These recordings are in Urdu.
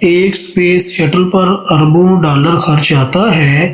ایک اسپیس شٹل پر اربوں ڈالر خرچ آتا ہے،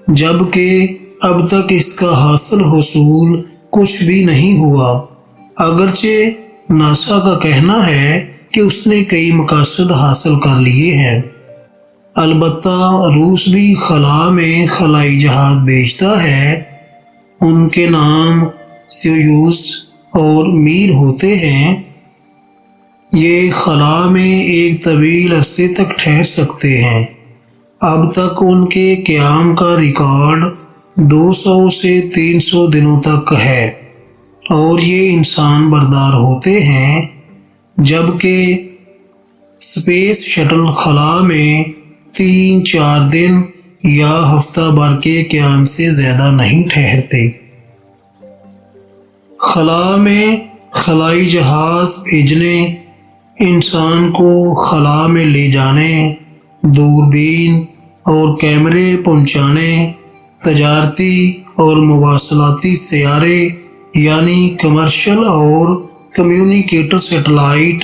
جبکہ اب تک اس کا حاصل حصول کچھ بھی نہیں ہوا، اگرچہ ناسا کا کہنا ہے کہ اس نے کئی مقاصد حاصل کر لیے ہیں۔ البتہ روس بھی خلا میں خلائی جہاز بھیجتا ہے، ان کے نام سویوز اور میر ہوتے ہیں۔ یہ خلا میں ایک طویل عرصے تک ٹھہر سکتے ہیں۔ اب تک ان کے قیام کا ریکارڈ 200 سے 300 دنوں تک ہے اور یہ انسان بردار ہوتے ہیں، جبکہ اسپیس شٹل خلا میں 3-4 دن یا ہفتہ بھر کے قیام سے زیادہ نہیں ٹھہرتے۔ خلا میں خلائی جہاز بھیجنے، انسان کو خلا میں لے جانے، دوربین اور کیمرے پہنچانے، تجارتی اور مواصلاتی سیارے یعنی کمرشل اور کمیونیکیٹر سیٹلائٹ،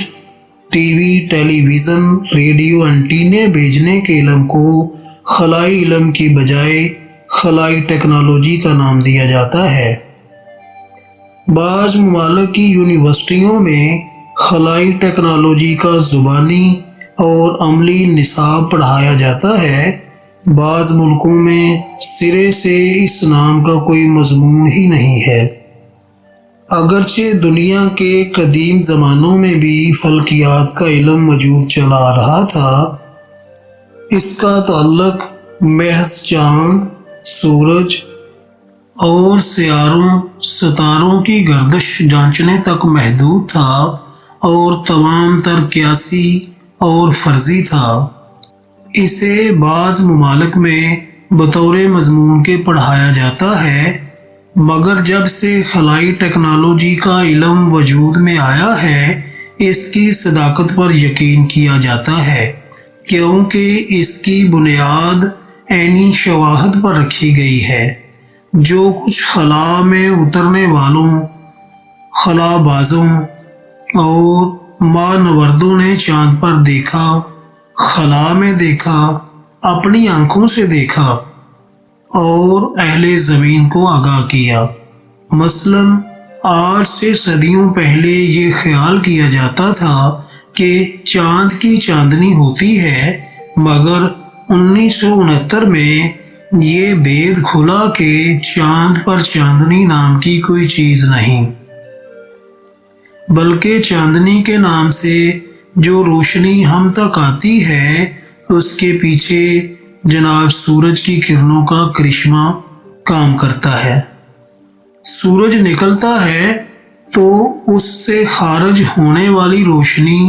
ٹی وی، ٹیلی ویژن، ریڈیو اینٹینے بھیجنے کے علم کو خلائی علم کی بجائے خلائی ٹیکنالوجی کا نام دیا جاتا ہے۔ بعض ممالک کی یونیورسٹیوں میں خلائی ٹیکنالوجی کا زبانی اور عملی نصاب پڑھایا جاتا ہے، بعض ملکوں میں سرے سے اس نام کا کوئی مضمون ہی نہیں ہے۔ اگرچہ دنیا کے قدیم زمانوں میں بھی فلکیات کا علم موجود چلا آ رہا تھا، اس کا تعلق محض چاند، سورج اور سیاروں ستاروں کی گردش جانچنے تک محدود تھا اور تمام تر قیاسی اور فرضی تھا۔ اسے بعض ممالک میں بطور مضمون کے پڑھایا جاتا ہے، مگر جب سے خلائی ٹیکنالوجی کا علم وجود میں آیا ہے، اس کی صداقت پر یقین کیا جاتا ہے، کیونکہ اس کی بنیاد عینی شواہد پر رکھی گئی ہے۔ جو کچھ خلا میں اترنے والوں، خلا بازوں اور مانوردوں نے چاند پر دیکھا، خلا میں دیکھا، اپنی آنکھوں سے دیکھا اور اہل زمین کو آگاہ کیا۔ مثلاً آج سے صدیوں پہلے یہ خیال کیا جاتا تھا کہ چاند کی چاندنی ہوتی ہے، مگر 1969 میں یہ بید کھلا کہ چاند پر چاندنی نام کی کوئی چیز نہیں، بلکہ چاندنی کے نام سے جو روشنی ہم تک آتی ہے، اس کے پیچھے جناب سورج کی کرنوں کا کرشمہ کام کرتا ہے۔ سورج نکلتا ہے تو اس سے خارج ہونے والی روشنی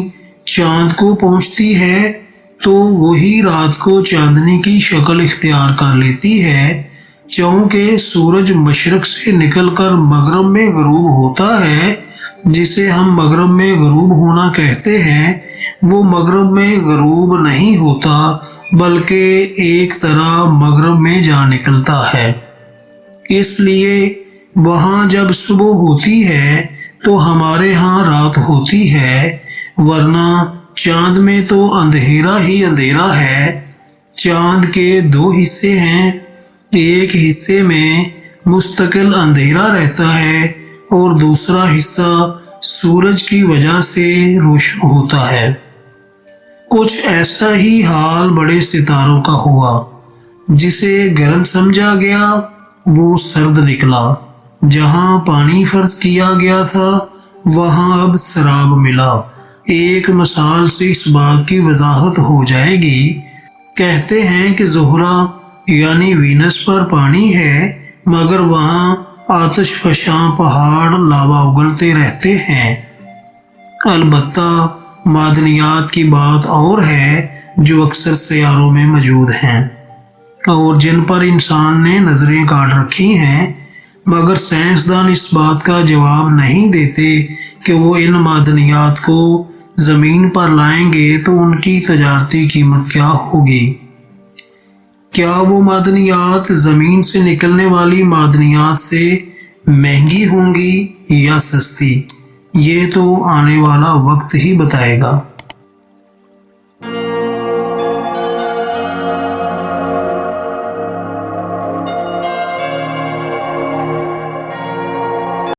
چاند کو پہنچتی ہے تو وہی رات کو چاندنی کی شکل اختیار کر لیتی ہے۔ چونکہ سورج مشرق سے نکل کر مغرب میں غروب ہوتا ہے، جسے ہم مغرب میں غروب ہونا کہتے ہیں، وہ مغرب میں غروب نہیں ہوتا بلکہ ایک طرح مغرب میں جا نکلتا ہے۔ اس لیے وہاں جب صبح ہوتی ہے تو ہمارے ہاں رات ہوتی ہے، ورنہ چاند میں تو اندھیرا ہی اندھیرا ہے۔ چاند کے 2 حصے ہیں، ایک حصے میں مستقل اندھیرا رہتا ہے اور دوسرا حصہ سورج کی وجہ سے روشن ہوتا ہے۔ کچھ ایسا ہی حال بڑے ستاروں کا ہوا، جسے گرم سمجھا گیا وہ سرد نکلا، جہاں پانی فرض کیا گیا تھا وہاں اب سراب ملا۔ ایک مثال سے اس بات کی وضاحت ہو جائے گی۔ کہتے ہیں کہ زہرہ یعنی وینس پر پانی ہے، مگر وہاں آتش فشاں پہاڑ لاوا اگلتے رہتے ہیں۔ البتہ معدنیات کی بات اور ہے جو اکثر سیاروں میں موجود ہیں اور جن پر انسان نے نظریں گاڑ رکھی ہیں، مگر سائنسدان اس بات کا جواب نہیں دیتے کہ وہ ان معدنیات کو زمین پر لائیں گے تو ان کی تجارتی قیمت کیا ہوگی۔ کیا وہ معدنیات زمین سے نکلنے والی معدنیات سے مہنگی ہوں گی یا سستی؟ یہ تو آنے والا وقت ہی بتائے گا۔